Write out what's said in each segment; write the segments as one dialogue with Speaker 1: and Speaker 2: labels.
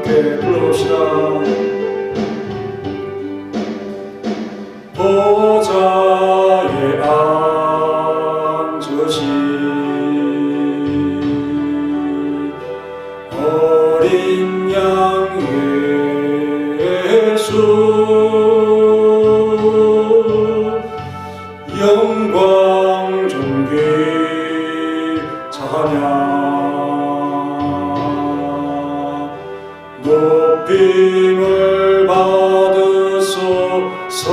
Speaker 1: 함께 불러봅시다. 보좌에 앉으신 어린 양 예수, 영광 존귀 찬양 높임을 받으소서.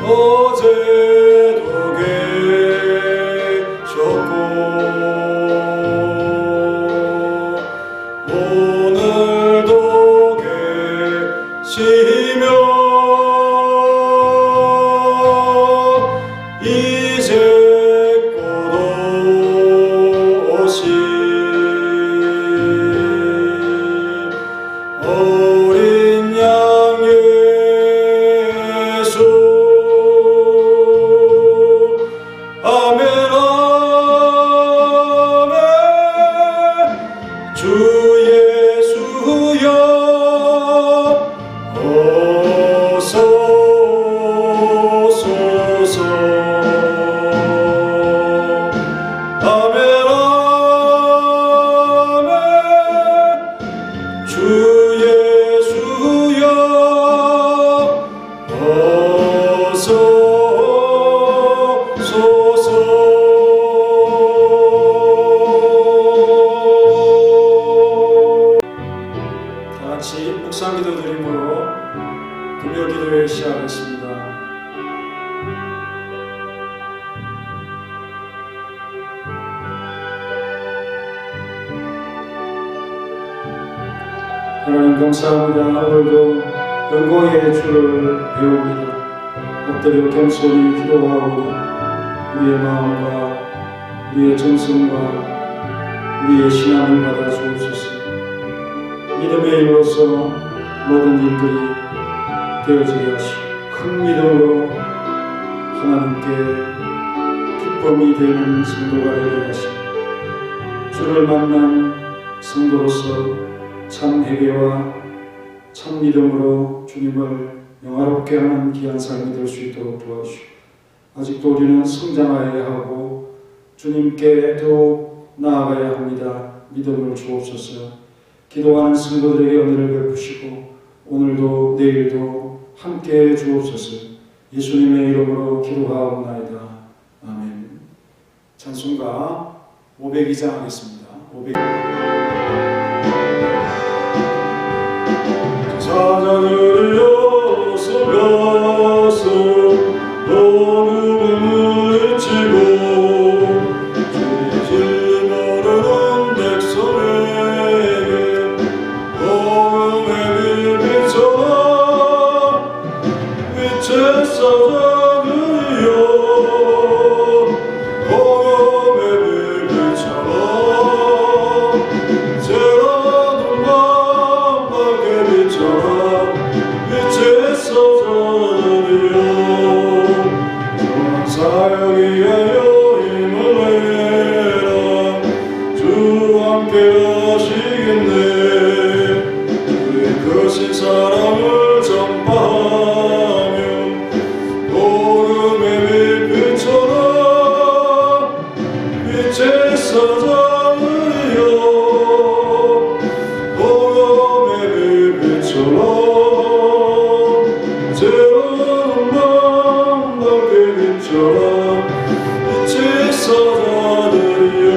Speaker 1: 어제도 계셨고 오늘도 계시며 이제 곧 오실 어린 양 예수. 아멘 아멘. 주 예수여 어서 오소서. 아멘 아멘. 주 예수여 어서 오소서. 다같이 묵상기도 드림으로 금요 기도회 시작하겠습니다. 하나님 감사합니다. 오늘도 영광의 주를 배웁니다. 엎드려 겸손히 기도하고 우리의 마음과 우리의 정성과 우리의 신앙을 받아 주옵소서. 믿음의 힘으로써 모든 일들이 되어지게 하시고 큰 믿음으로 하나님께 기쁨이 되는 성도가 되게 하시고 주를 만난 성도로서 참 회개와 참 믿음으로 주님을 영화롭게 하는 귀한 삶이 될 수 있도록 도와주시고 아직도 우리는 성장하여야 하고 주님께 더욱 나아가야 합니다. 믿음을 주옵소서. 기도하는 성도들에게 은혜를 베푸시고 오늘도 내일도 함께 주옵소서. 예수님의 이름으로 기도하옵나이다. 아멘. 찬송가 502장 하겠습니다. 502. 사자들이여 서가서 어둠을 헤치고 죄질 모르는 백성에게 복음의 빛 비춰라. 빛의 사자들이여 복음의 빛 비춰라. 새로운 밤 밝게 비춰라. 빛의 사자들이여 사역이 하여 힘을 내라. 주 함께 하시겠네. 그의 크신 사랑을 전파하며 복음의 빛 비춰라. 빛의 사자들이여 복음의 빛 비춰라. 새로운 밤 밝게 비춰라. 빛의 사자들이여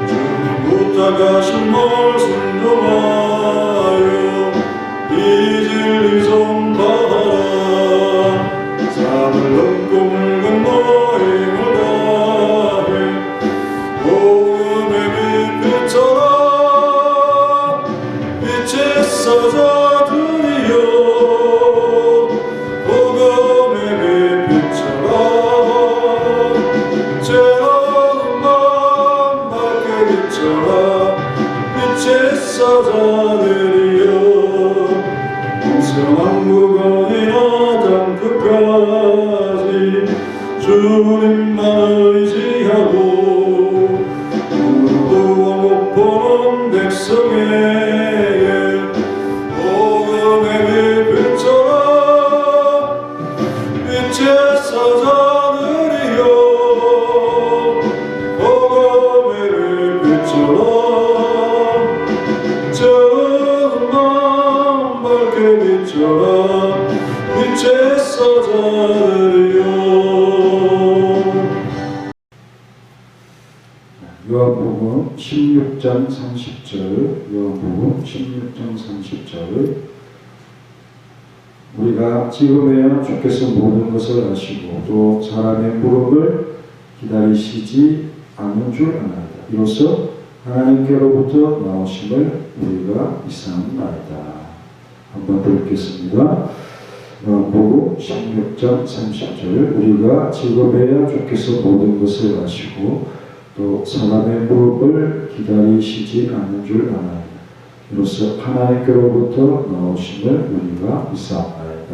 Speaker 1: 주님 부탁하신 말 순종하여 이 사자들이여 풍성한 무거운 땅 끝까지 주님만 의지하고 누구도 못 보는 백성에게 복음의 빛처럼 빛의 사자들이여 복음의 빛처럼 정말 밝게 빛처럼 빛의 사자들이여. 요한복음 16장 30절, 요한복음 16장 30절. 우리가 지금에야 주께서 모든 것을 아시고 또 사람의 무릎을 기다리시지 않는 줄 아나이다. 이로써 하나님께로부터 나오심을 우리가 믿사옵나이다. 한번 더 읽겠습니다. 요한복음 16장 30절. 우리가 지금에야 주께서 모든 것을 아시고 또 사람의 무릎을 기다리시지 않는 줄 아나이다. 이로써 하나님께로부터 나오심을 우리가 믿사옵나이다.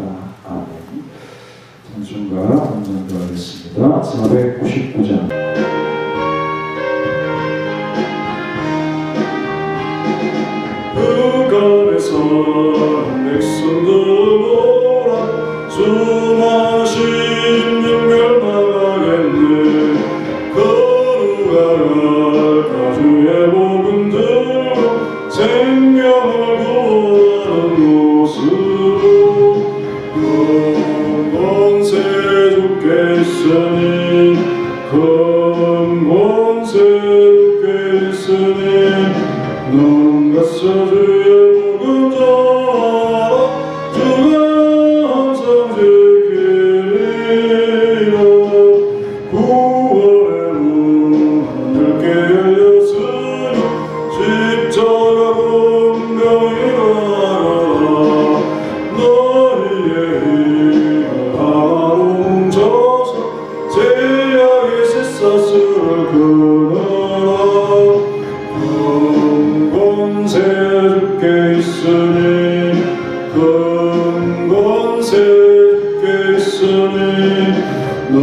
Speaker 1: 아멘. 찬송가 한번 더 하겠습니다. 499장. 흑암에서 백성들 보라 수많은 심령 멸망하겠네. 거룩한 가주의 복음 들고 생명을 구하는 모습으로 큰 권세 주께 있으니 큰 권세 주께 있으니 넌 가서 주의 복음 전하라 주가 항상 지키리라. 구원의 문 하늘께 열렸으니 십자가 공명이 나가라. 너희의 힘을 하나로 뭉쳐서 제약의 쇠사슬을 끊어라. 권세 주께 있으니 큰 권세 주께 있으니 넌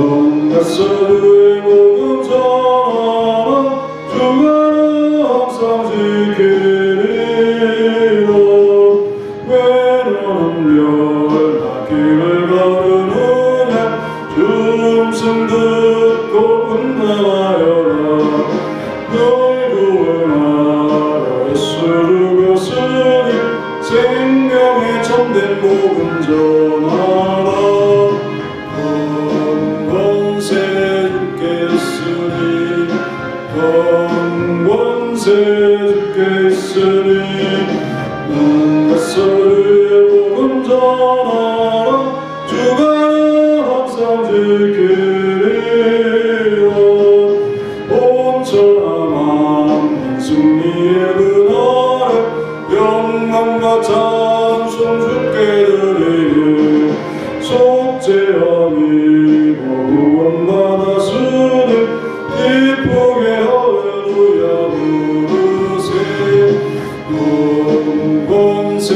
Speaker 1: 가서 주의 복음 전하라. 주가 항상 지키리라. 왜 너는 멸망길을 가르느냐. 주음성 듣고 분당하여라. 널 구원하라. 예수를 생명의 참된 복음 전하라. 큰 권세 주께 있으니 큰 권세 주께 있으니 넌 가서 주의 복음 전하라. 주가 항상 지키리라. 온전한 승리의 그날에 영광과 찬송 주께 드리니 속죄함이 구원 받았으니 기쁘게 할렐루야 부르세. 큰 권세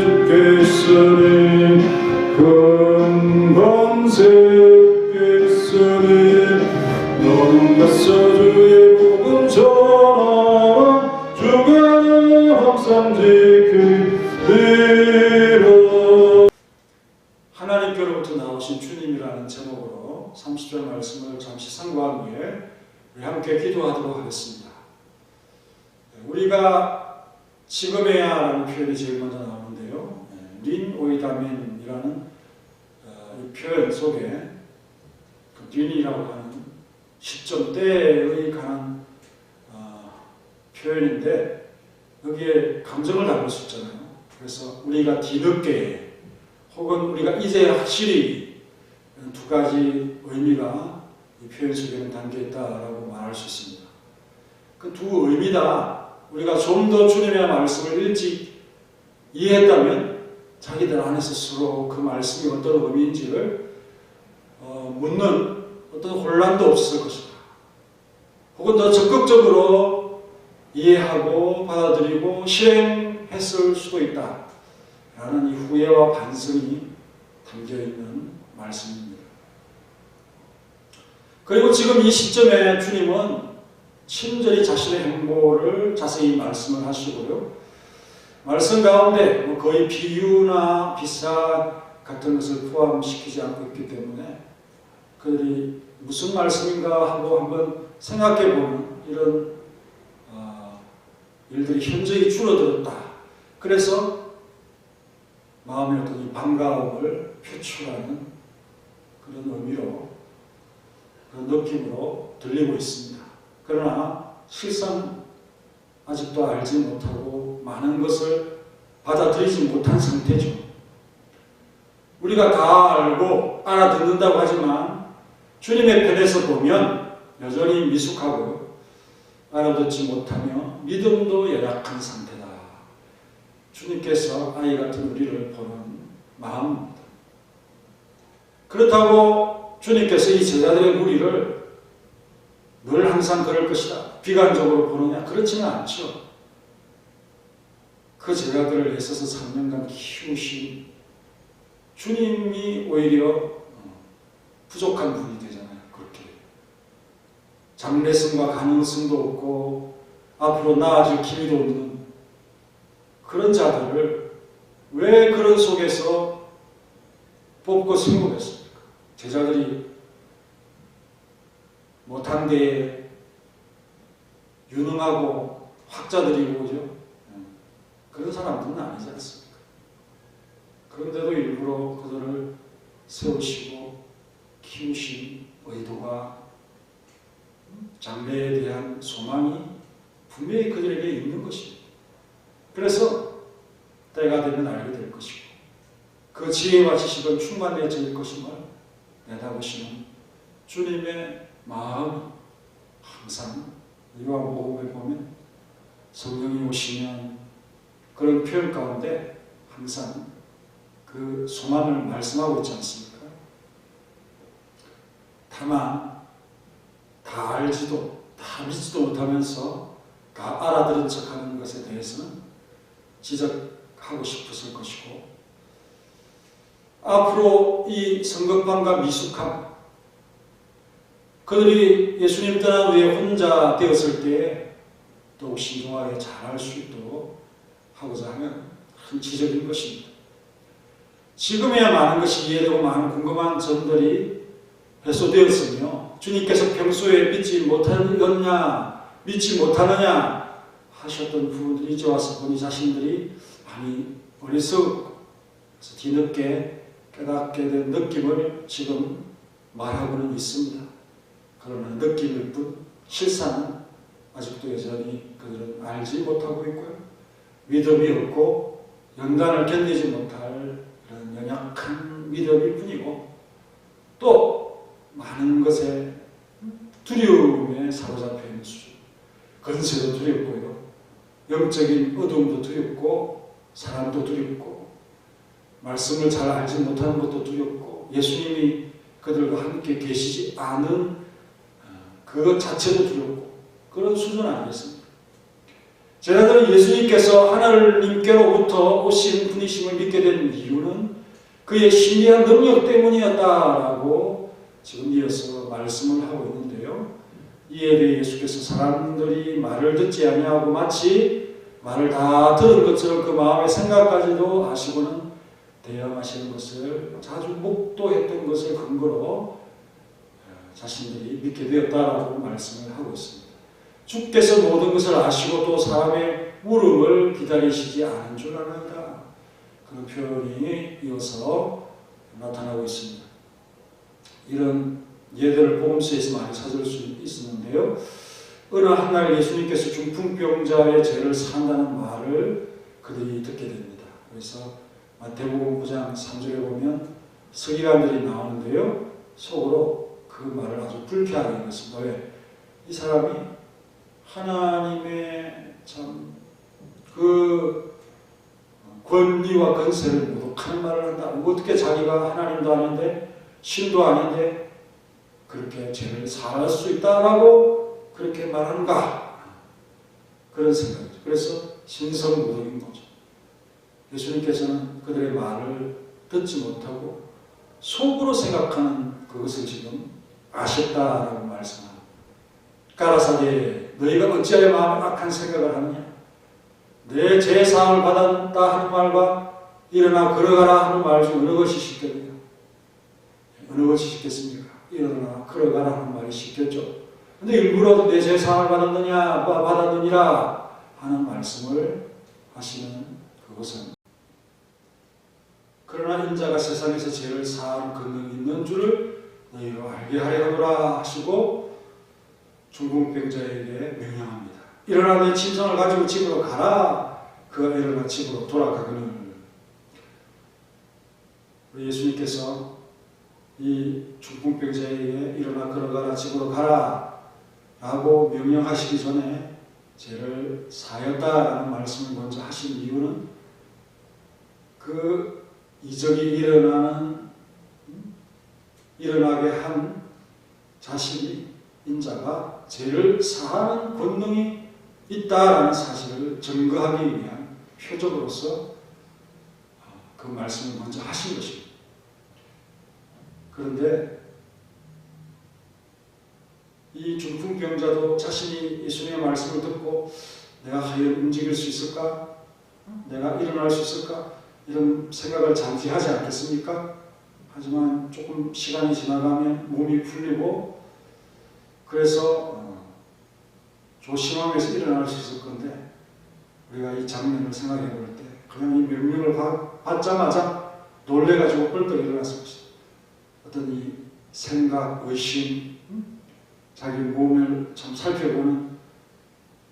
Speaker 1: 주께 있으니 큰 권세 주께 있으니 넌 가서 주의 복음 전하라. 주가 항상 지키리라. 하나님께로부터 나오신 주님이라는 제목으로 30절 말씀을 잠시 상고한 후에 우리 함께 기도하도록 하겠습니다. 우리가 지금에야라는 표현이 제일 먼저 나오는데요. 린 오이다민이라는 이 표현 속에 그 린이라고 하는 시점대에 관한 표현인데 여기에 감정을 담을 수 있잖아요. 그래서 우리가 뒤늦게 혹은 우리가 이제 확실히 두 가지 의미가 이 표현 속에는 담겨있다라고 말할 수 있습니다. 그 두 의미 다 우리가 좀 더 주님의 말씀을 일찍 이해했다면 자기들 안에서 스스로 그 말씀이 어떤 의미인지를 묻는 어떤 혼란도 없을 것이다. 혹은 더 적극적으로 이해하고 받아들이고 실행했을 수도 있다 라는 이 후회와 반성이 담겨있는 말씀입니다. 그리고 지금 이 시점에 주님은 친절히 자신의 행보를 자세히 말씀을 하시고요. 말씀 가운데 거의 비유나 비사 같은 것을 포함시키지 않고 있기 때문에 그들이 무슨 말씀인가 하고 한번 생각해보는 이런 일들이 현저히 줄어들었다. 그래서 마음의 어떤 이 반가움을 표출하는 그런 의미로, 그런 느낌으로 들리고 있습니다. 그러나 실상 아직도 알지 못하고 많은 것을 받아들이지 못한 상태죠. 우리가 다 알고 알아듣는다고 하지만 주님의 편에서 보면 여전히 미숙하고 알아듣지 못하며 믿음도 연약한 상태다. 주님께서 아이 같은 우리를 보는 마음입니다. 그렇다고 주님께서 이 제자들의 무리를 늘 항상 그럴 것이다, 비관적으로 보느냐? 그렇지는 않죠. 그 제자들을 애써서 3년간 키우신 주님이 오히려 부족한 분이 되잖아요. 그렇게 장래성과 가능성도 없고 앞으로 나아질 기미도 없는 그런 자들을 왜 그런 속에서 뽑고 세우겠습니까? 제자들이 못한 데에 유능하고 학자들이고 그죠? 그런 사람들은 아니지 않습니까? 그런데도 일부러 그들을 세우시고 키우신 의도가, 장래에 대한 소망이 분명히 그들에게 있는 것입니다. 그래서 때가 되면 알게 될 것이고 그 지혜와 지식은 충만해질 것임을 내다보시는 주님의 마음이 항상 요한복음에 보면 성령이 오시면 그런 표현 가운데 항상 그 소망을 말씀하고 있지 않습니까? 다만 다 알지도 다 믿지도 못하면서 다 알아들은 척하는 것에 대해서는 지적하고 싶었을 것이고, 앞으로 이 성급함과 미숙함, 그들이 예수님 떠난 후에 혼자 되었을 때 더욱 신중하게 잘할 수 있도록 하고자 하면 큰 지적인 것입니다. 지금에야 많은 것이 이해되고 많은 궁금한 점들이 해소되었으며 주님께서 평소에 믿지 못하느냐 믿지 못하느냐 하셨던 부분들이 이제 와서 본인 자신들이 많이 어리석고 뒤늦게 깨닫게 된 느낌을 지금 말하고는 있습니다. 그러나 느낌일 뿐 실상은 아직도 여전히 그들은 알지 못하고 있고요. 믿음이 없고 연단을 견디지 못할 그런 연약한 믿음일 뿐이고, 또 많은 것에 두려움에 사로잡혀 있는 수준. 건세도 두렵고요. 영적인 어둠도 두렵고 사람도 두렵고 말씀을 잘 알지 못하는 것도 두렵고 예수님이 그들과 함께 계시지 않은 그것 자체도 두렵고 그런 수준 아니겠습니까? 제자들은 예수님께서 하나님께로부터 오신 분이심을 믿게 된 이유는 그의 신비한 능력 때문이었다라고 지금 이어서 말씀을 하고 있는데요. 이에 대해 예수께서 사람들이 말을 듣지 아니하고 마치 말을 다 들은 것처럼 그 마음의 생각까지도 아시고는 대응하시는 것을 자주 목도했던 것을 근거로 자신들이 믿게 되었다라고 말씀을 하고 있습니다. 주께서 모든 것을 아시고 또 사람의 물음을 기다리시지 않은 줄 아나이다. 그런 표현이 이어서 나타나고 있습니다. 이런 예들을 복음서에서 많이 찾을 수 있었는데요. 어느 한날 예수님께서 중풍병자의 죄를 산다는 말을 그들이 듣게 됩니다. 그래서 마태복음 9장 3절에 보면 서기관들이 나오는데요. 속으로 그 말을 아주 불쾌하게 했습니다. 왜? 이 사람이 하나님의 참 그 권위와 건세를 모독하는 말을 한다. 어떻게 자기가 하나님도 아닌데 신도 아닌데 그렇게 죄를 사할 수 있다라고 그렇게 말하는가? 그런 생각이죠. 그래서 신성모독인 거죠. 예수님께서는 그들의 말을 듣지 못하고 속으로 생각하는 그것을 지금 아셨다라고 말씀합니다. 가라사대 너희가 어찌하여 마음에 악한 생각을 하느냐? 내 제사함을 받았다 하는 말과 일어나 걸어가라 하는 말 중 어느 것이 쉽겠느냐? 어느 것이 쉽겠습니까? 일어나 걸어가라 하는 말이 쉽겠죠. 근데 일부러 내 제사함을 받았느니라 하는 말씀을 하시는 그것은, 그러나 인자가 세상에서 죄를 사하는 권능이 있는 줄을 너희로 알게 하려 하노라 하시고 중풍병자에게 명령합니다. 일어나 내 침상을 가지고 집으로 가라. 그가 일어나 집으로 돌아가거늘. 우리 예수님께서 이 중풍병자에게 일어나 걸어가라, 집으로 가라 라고 명령하시기 전에 죄를 사였다라는 말씀을 먼저 하신 이유는 그 이적이 일어나게 한 자신이, 인자가 죄를 사하는 권능이 있다라는 사실을 증거하기 위한 표적으로서 그 말씀을 먼저 하신 것입니다. 그런데 이 중풍병자도 자신이 예수님의 말씀을 듣고 내가 과연 움직일 수 있을까? 내가 일어날 수 있을까? 이런 생각을 잠시 하지 않겠습니까? 하지만 조금 시간이 지나가면 몸이 풀리고 그래서 조심하면서 일어날 수 있을 건데, 우리가 이 장면을 생각해 볼 때 그냥 이 명령을 받자마자 놀래가지고 벌떡 일어났습니다. 어떤 이 생각, 의심, 자기 몸을 참 살펴보는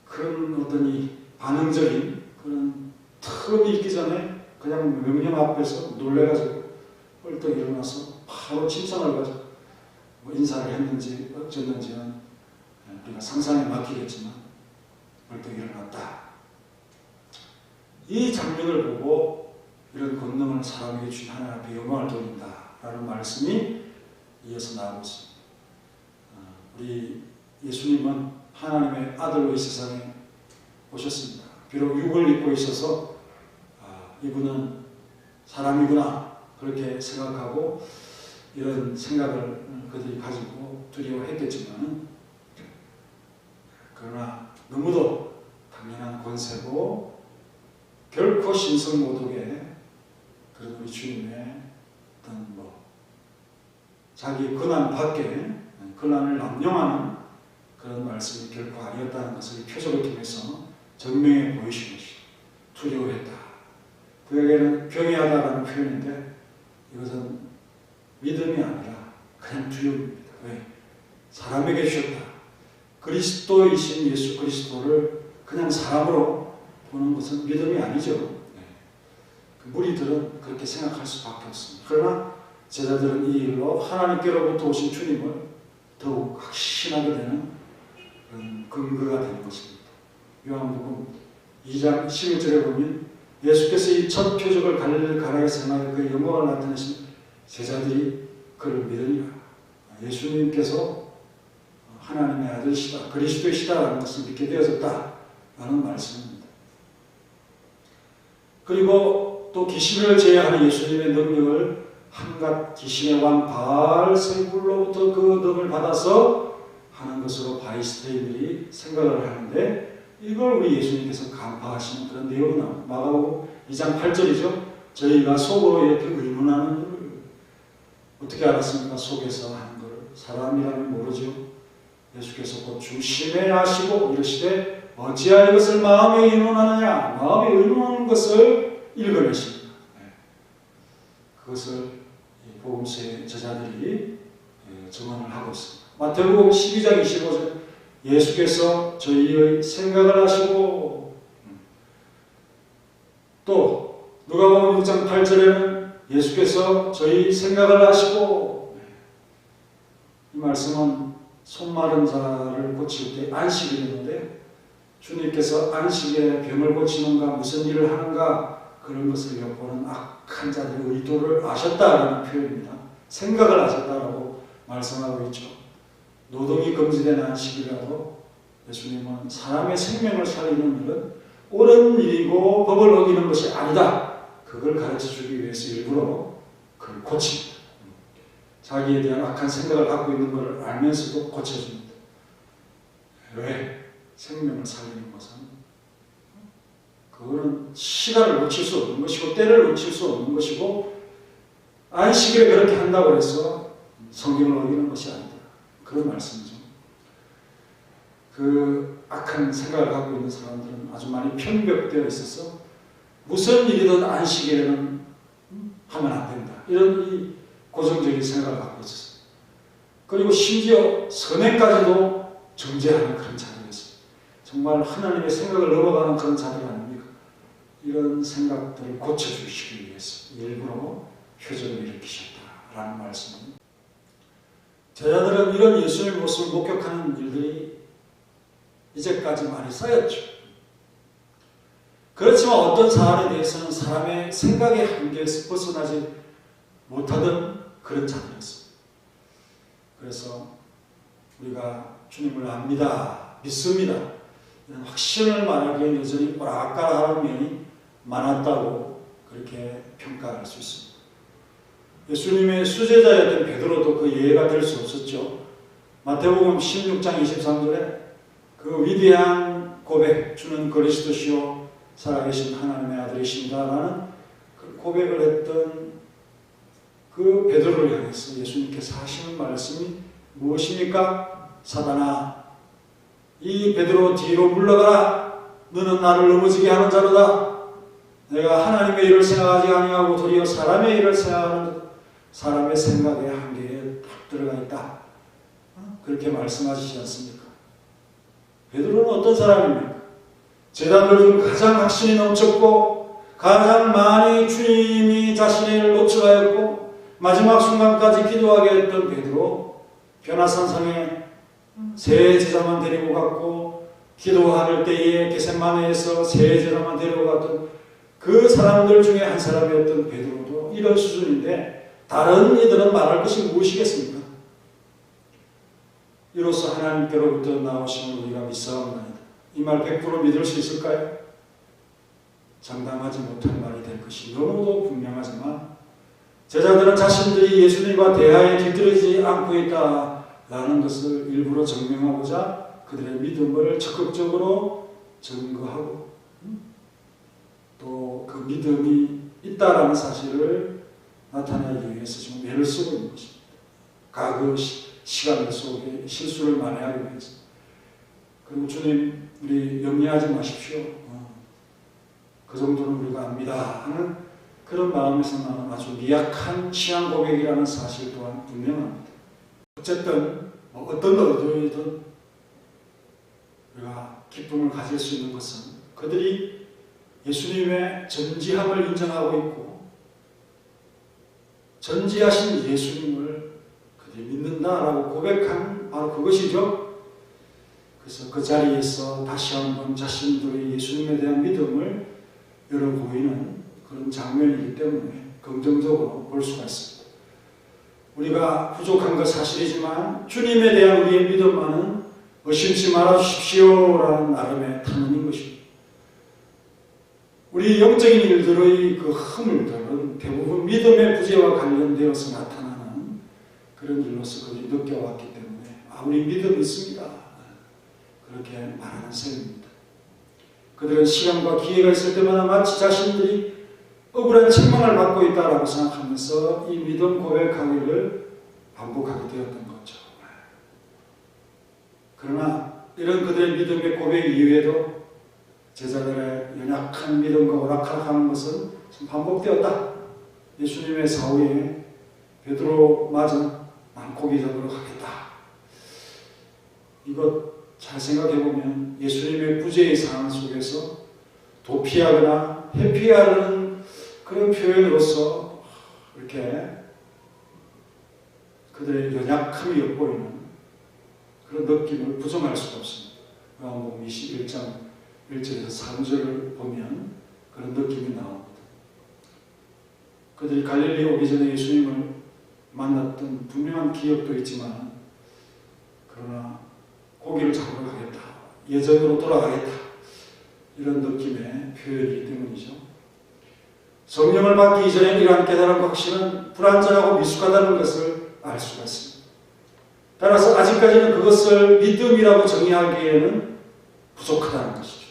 Speaker 1: 그런 어떤 이 반응적인 그런 틈이 있기 전에 그냥 명령 앞에서 놀래가지고 벌떡 일어나서 바로 침상을 가지고 뭐 인사를 했는지 어쨌는지는 우리가 상상에 맡기겠지만 벌떡 일어났다. 이 장면을 보고 이런 권능을 사람에게 주신 하나님 앞에 영광을 돌린다 라는 말씀이 이어서 나오고 있습니다. 우리 예수님은 하나님의 아들로 이 세상에 오셨습니다. 비록 육을 입고 있어서 이분은 사람이구나 그렇게 생각하고 이런 생각을 그들이 가지고 두려워했겠지만, 그러나 너무도 당연한 권세고 결코 신성모독의 그런 우리 주님의 어떤 자기 권한 밖에 권한을 남용하는 그런 말씀이 결코 아니었다는 것을 표적을 통해서 증명해 보이신 것이 두려워했다. 그에게는 경외하다라는 표현인데 이것은 믿음이 아니라 그냥 두려움입니다. 왜? 사람에게 주셨다. 그리스도이신 예수 그리스도를 그냥 사람으로 보는 것은 믿음이 아니죠. 그 무리들은 그렇게 생각할 수밖에 없습니다. 그러나 제자들은 이 일로 하나님께로부터 오신 주님을 더욱 확신하게 되는 그런 근거가 되는 것입니다. 요한복음 2장 11절에 보면 예수께서 이 첫 표적을 갈릴리 가나에서 행하여 그 영광을 나타내신 제자들이 그를 믿으니라. 예수님께서 하나님의 아들이시다, 그리스도이시다라는 것을 믿게 되어졌다라는 말씀입니다. 그리고 또 귀신을 제어하는 예수님의 능력을 한갓 귀신의 왕 바알세불로부터 그 능을 받아서 하는 것으로 바리새인들이 생각을 하는데, 이걸 우리 예수님께서 간파하시는 그런 내용이 나옵니다. 마가복음 2장 8절이죠. 저희가 속으로 이렇게 의문하는 것을 어떻게 알았습니까? 속에서 하는 것을 사람이라면 모르죠. 예수께서 곧 주심에 하시고 이르시되 어찌하여 이것을 마음에 의논하느냐. 마음에 의논하는 것을 읽어내십니다. 그것을 복음서의 제자들이 증언을 하고 있습니다. 마태복음 12장 25절 예수께서 저희의 생각을 하시고, 또 누가복음 6장 8절에는 예수께서 저희 생각을 하시고, 이 말씀은 손 마른 자를 고칠 때 안식이 되는데 주님께서 안식에 병을 고치는가 무슨 일을 하는가 그런 것을 엿보는 악한 자들의 의도를 아셨다라는 표현입니다. 생각을 하셨다라고 말씀하고 있죠. 노동이 금지된 안식이라도 예수님은 사람의 생명을 살리는 일은 옳은 일이고 법을 어기는 것이 아니다. 그걸 가르쳐주기 위해서 일부러 그걸 고칩니다. 자기에 대한 악한 생각을 갖고 있는 것을 알면서도 고쳐줍니다. 왜? 생명을 살리는 것은 그거는 시간을 놓칠 수 없는 것이고 때를 놓칠 수 없는 것이고 안식일에 그렇게 한다고 해서 성경을 어기는 것이 아니다. 그런 말씀이죠. 그 악한 생각을 갖고 있는 사람들은 아주 많이 편벽되어 있어서 무슨 일이든 안식일에는 하면 안 된다. 이런 이 고정적인 생각을 갖고 있었어요. 그리고 심지어 선행까지도 정죄하는 그런 자들이었어요. 정말 하나님의 생각을 넘어가는 그런 자들 아닙니까? 이런 생각들을 고쳐주시기 위해서 일부러 표적을 일으키셨다라는 말씀입니다. 제자들은 이런 예수님의 모습을 목격하는 일들이 이제까지 많이 쌓였죠. 그렇지만 어떤 사안에 대해서는 사람의 생각의 한계에서 벗어나지 못하던 그런 자들이었습니다. 그래서 우리가 주님을 압니다, 믿습니다, 이런 확신을 말하기에 여전히 오락가락하는 면이 많았다고 그렇게 평가할 수 있습니다. 예수님의 수제자였던 베드로도 그 예가 될 수 없었죠. 마태복음 16장 23절에 그 위대한 고백, 주는 그리스도시요 살아계신 하나님의 아들이십니다 라는 그 고백을 했던 그 베드로를 향해서 예수님께서 하시는 말씀이 무엇입니까? 사단아, 이 베드로 뒤로 물러가라. 너는 나를 넘어지게 하는 자로다. 내가 하나님의 일을 생각하지 아니하고 도리어 사람의 일을 생각하는 사람의 생각의 한계에 딱 들어가 있다. 그렇게 말씀하시지 않습니까? 베드로는 어떤 사람입니까? 제자들 중 가장 확신이 넘쳤고 가장 많이 주님이 자신의 일을 놓쳐가였고 마지막 순간까지 기도하게 했던 베드로, 변화산상에 세 제자만 데리고 갔고 기도할 때에 겟세마네에서 세 제자만 데리고 갔던 그 사람들 중에 한 사람이었던 베드로도 이런 수준인데 다른 이들은 말할 것이 무엇이겠습니까? 이로써 하나님께로부터 나오심을 우리가 믿사옵나이다. 이 말 100% 믿을 수 있을까요? 장담하지 못할 말이 될 것이 너무도 분명하지만 제자들은 자신들이 예수님과 대화에 뒤떨어지지 않고 있다라는 것을 일부러 증명하고자 그들의 믿음을 적극적으로 증거하고 또 그 믿음이 있다라는 사실을 나타내기 위해서 지금 애를 쓰고 있는 것입니다. 과거 시간 속에 실수를 만회하기 위해서. 그리고 주님, 우리 염려하지 마십시오. 그 정도는 우리가 압니다 하는 그런 마음에서 나는 아주 미약한 신앙 고백이라는 사실 또한 분명합니다. 어쨌든 어떤 의도이든 우리가 기쁨을 가질 수 있는 것은 그들이 예수님의 전지함을 인정하고 있고 전지하신 예수님을 그들이 믿는다라고 고백한 바로 그것이죠. 그래서 그 자리에서 다시 한번 자신들의 예수님에 대한 믿음을 열어 보이는 그런 장면이기 때문에 긍정적으로 볼 수가 있습니다. 우리가 부족한 것 사실이지만 주님에 대한 우리의 믿음만은 의심치 말아주십시오라는 나름의 탄원인 것입니다. 우리 영적인 일들의 그 허물들은 대부분 믿음의 부재와 관련되어서 나타나는 그런 일로서 그들이 느껴왔기 때문에 우리 믿음이 있습니다. 그렇게 말하는 셈입니다. 그들은 시간과 기회가 있을 때마다 마치 자신들이 억울한 책망을 받고 있다고 생각하면서 이 믿음 고백하기를 반복하게 되었던 거죠. 그러나 이런 그들의 믿음의 고백 이후에도 제자들의 연약한 믿음과 오락가락하는 것은 반복되었다. 예수님의 사후에 베드로마저 난 고기 잡으러 가겠다. 이것 잘 생각해보면 예수님의 부재의 상황 속에서 도피하거나 회피하는 그런 표현으로서 이렇게 그들의 연약함이 엿보이는 그런 느낌을 부정할 수가 없습니다. 요한복음 21장 1절에서 3절을 보면 그런 느낌이 나옵니다. 그들이 갈릴리 오기 전에 예수님을 만났던 분명한 기억도 있지만 그러나 고기를 잡으러 가겠다. 예전으로 돌아가겠다. 이런 느낌의 표현이기 때문이죠. 성령을 받기 이전에 이러한 깨달음과 확신은 불완전하고 미숙하다는 것을 알 수가 있습니다. 따라서 아직까지는 그것을 믿음이라고 정의하기에는 부족하다는 것이죠.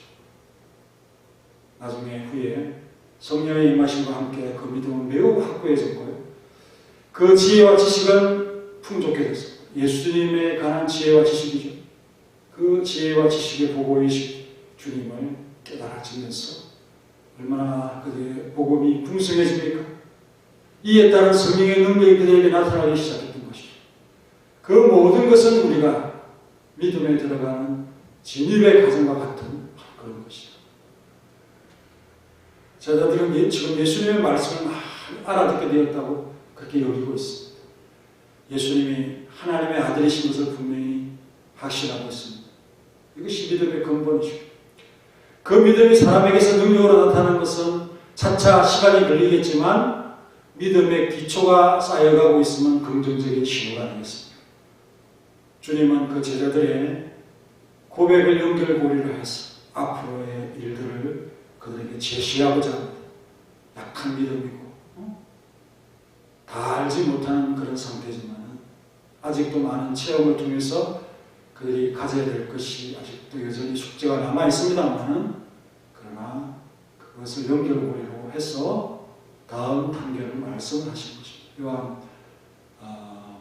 Speaker 1: 나중에 후에 성령의 임하심과 함께 그 믿음은 매우 확고해졌고요. 그 지혜와 지식은 풍족해졌습니다. 예수님에 관한 지혜와 지식이죠. 그 지혜와 지식의 보고의식 주님을 깨달아지면서 얼마나 그들의 복음이 풍성해집니까? 이에 따른 성령의 능력이 그들에게 나타나기 시작했던 것이죠. 그 모든 것은 우리가 믿음에 들어가는 진입의 과정과 같은 그런 것이죠. 제자들은 지금 예수님의 말씀을 많이 알아듣게 되었다고 그렇게 여기고 있습니다. 예수님이 하나님의 아들이신 것을 분명히 확신하고 있습니다. 이것이 믿음의 근본이죠. 그 믿음이 사람에게서 능력으로 나타나는 것은 차차 시간이 걸리겠지만 믿음의 기초가 쌓여가고 있으면 긍정적인 신호가 되겠습니다. 주님은 그 제자들의 고백을 연결고리로 해서 앞으로의 일들을 그들에게 제시하고자 합니다. 약한 믿음이고 다 알지 못하는 그런 상태지만 아직도 많은 체험을 통해서 그들이 가져야 될 것이 아직도 여전히 숙제가 남아 있습니다만 그러나 그것을 연결고리로 해서 다음 단계를 말씀을 하신 것입니다. 요한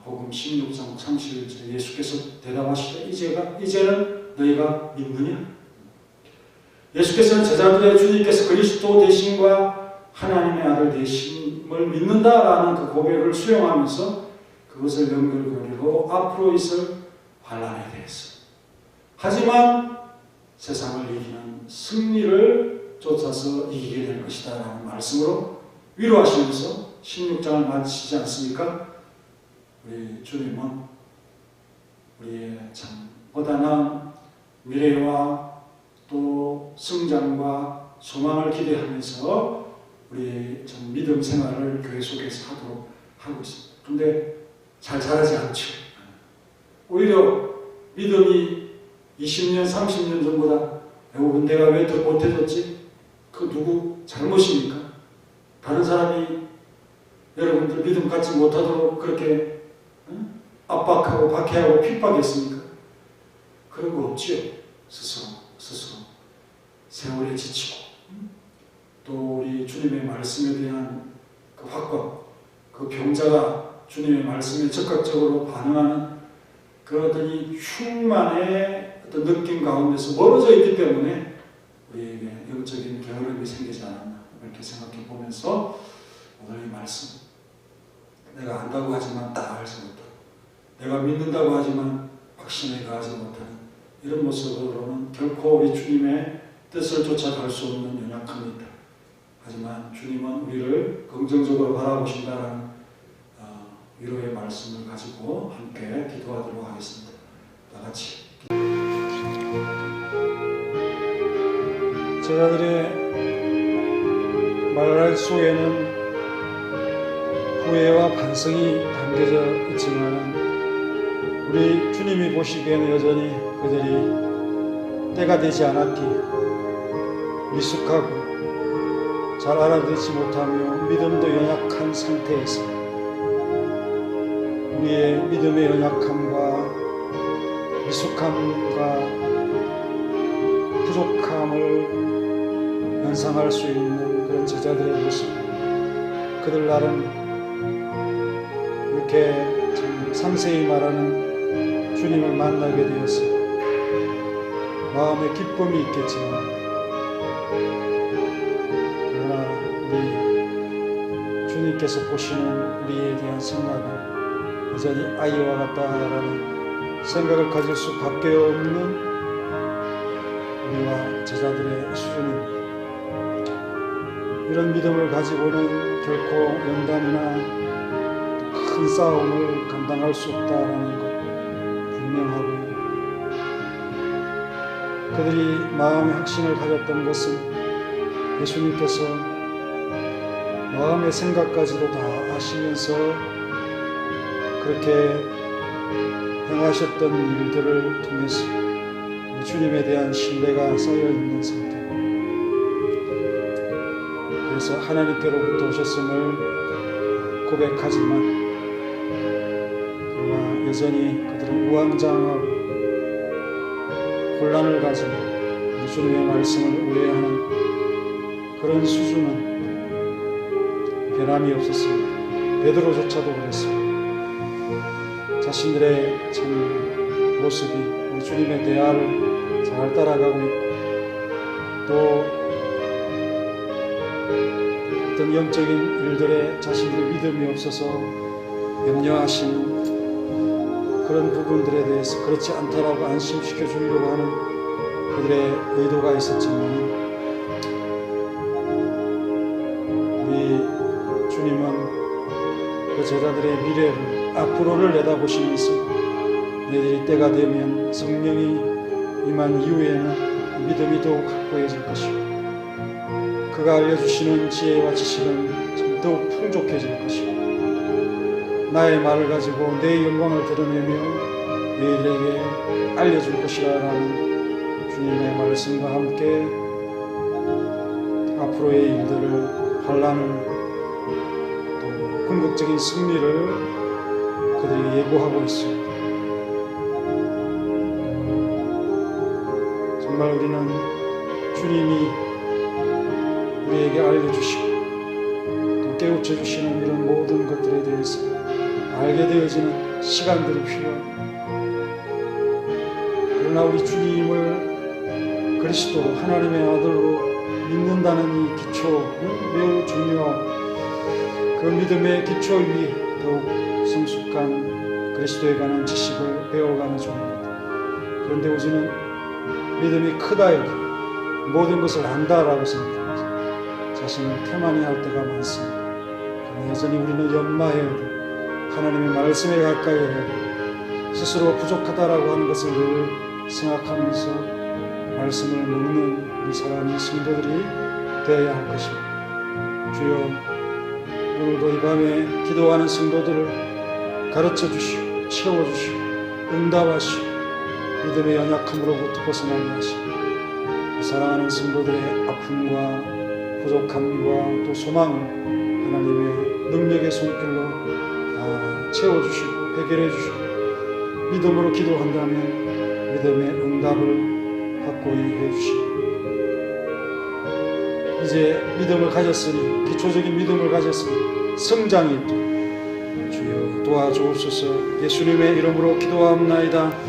Speaker 1: 복음 16장 31절에 예수께서 대답하시되 이제는 너희가 믿느냐? 예수께서는 제자들의 주님께서 그리스도 되심과 하나님의 아들 되심을 믿는다라는 그 고백을 수용하면서 그것을 연결고리로 앞으로 있을 환난에 대해서 하지만 세상을 이기는 승리를 쫓아서 이기게 될 것이다 라는 말씀으로 위로하시면서 16장을 마치지 않습니까? 우리 주님은 우리의 참 보다 나은 미래와 또 성장과 소망을 기대하면서 우리의 참 믿음 생활을 교회 속에서 하도록 하고 있습니다. 그런데 잘 자라지 않죠. 오히려 믿음이 20년, 30년 전보다 내가 왜 더 못해졌지? 그 누구 잘못입니까? 다른 사람이 여러분들 믿음 갖지 못하도록 그렇게 압박하고 박해하고 핍박했습니까? 그런 거 없지요. 스스로 세월에 지치고 또 우리 주님의 말씀에 대한 그 확과 그 병자가 주님의 말씀에 적극적으로 반응하는 그 어떤 이 흉만의 어떤 느낌 가운데서 멀어져 있기 때문에 우리에게 영적인 게으름이 생기지 않았나 이렇게 생각해 보면서 오늘 이 말씀 내가 안다고 하지만 다 알지 못하고 내가 믿는다고 하지만 확신에 가하지 못하는 이런 모습으로는 결코 우리 주님의 뜻을 쫓아갈 수 없는 연약함이다. 하지만 주님은 우리를 긍정적으로 바라보신다는 위로의 말씀을 가지고 함께 기도하도록 하겠습니다. 다 같이. 제자들의 말 속에는 후회와 반성이 담겨져 있지만 우리 주님이 보시기에는 여전히 그들이 때가 되지 않았기에 미숙하고 잘 알아듣지 못하며 믿음도 연약한 상태에서 우리의 믿음의 연약함과 미숙함과 부족함을 연상할 수 있는 그런 제자들의 모습, 그들 나름 이렇게 참 상세히 말하는 주님을 만나게 되어서 마음에 기쁨이 있겠지만 그러나 우리 주님께서 보시는 우리에 대한 생각은 여전히 아이와 같다라는 생각을 가질 수밖에 없는 우리와 제자들의 수준입니다. 이런 믿음을 가지고는 결코 연단이나 큰 싸움을 감당할 수 없다라는 것 분명하고요. 그들이 마음의 확신을 가졌던 것은 예수님께서 마음의 생각까지도 다 아시면서 그렇게 행하셨던 일들을 통해서 주님에 대한 신뢰가 쌓여 있는 상태. 그래서 하나님께로부터 오셨음을 고백하지만 그러나 여전히 그들은 우왕좌왕하고 혼란을 가지고 우리 주님의 말씀을 오해하는 그런 수준은 변함이 없었습니다. 베드로조차도 그랬습니다. 자신들의 참 모습이 우리 주님의 대화를 잘 따라가고 있고 또 어떤 영적인 일들에 자신들의 믿음이 없어서 염려하시는 그런 부분들에 대해서 그렇지 않다라고 안심시켜 주려고 하는 그들의 의도가 있었지만 우리 주님은 그 제자들의 미래를 앞으로를 내다보시면서 너희들이 때가 되면 성령이 임한 이후에는 믿음이 더욱 확고해질 것이고 그가 알려주시는 지혜와 지식은 더욱 풍족해질 것이고 나의 말을 가지고 내 영광을 드러내며 너희들에게 알려줄 것이라 라는 주님의 말씀과 함께 앞으로의 일들을 환난을 또 궁극적인 승리를 그들이 예고하고 있습니다. 정말 우리는 주님이 우리에게 알려주시고 또 깨우쳐 주시는 이런 모든 것들에 대해서 알게 되어지는 시간들이 필요합니다. 그러나 우리 주님을 그리스도로 하나님의 아들로 믿는다는 이 기초는 매우 중요하고 그 믿음의 기초 위에 더욱 성숙한 그리스도에 관한 지식을 배워가는 중입니다. 그런데 우리는 믿음이 크다 여기 모든 것을 안다라고 생각합니다. 자신을 태만히할 때가 많습니다. 그러나 여전히 우리는 연마해야 돼. 하나님의 말씀에 가까이 해야 돼. 스스로 부족하다라고 하는 것을 늘 생각하면서 말씀을 먹는 이 사람이 성도들이 되어야 할 것입니다. 주여 오늘도 이 밤에 기도하는 성도들을 가르쳐 주시고 채워주시고 응답하시고 믿음의 연약함으로부터 벗어나게 하시고 사랑하는 성도들의 아픔과 부족함과 또 소망을 하나님의 능력의 손길로 다 채워주시고 해결해 주시고 믿음으로 기도한다면 믿음의 응답을 확고히 해주시고 이제 믿음을 가졌으니 기초적인 믿음을 가졌으니 성장이 있도록 주여 도와주옵소서. 예수님의 이름으로 기도하옵나이다.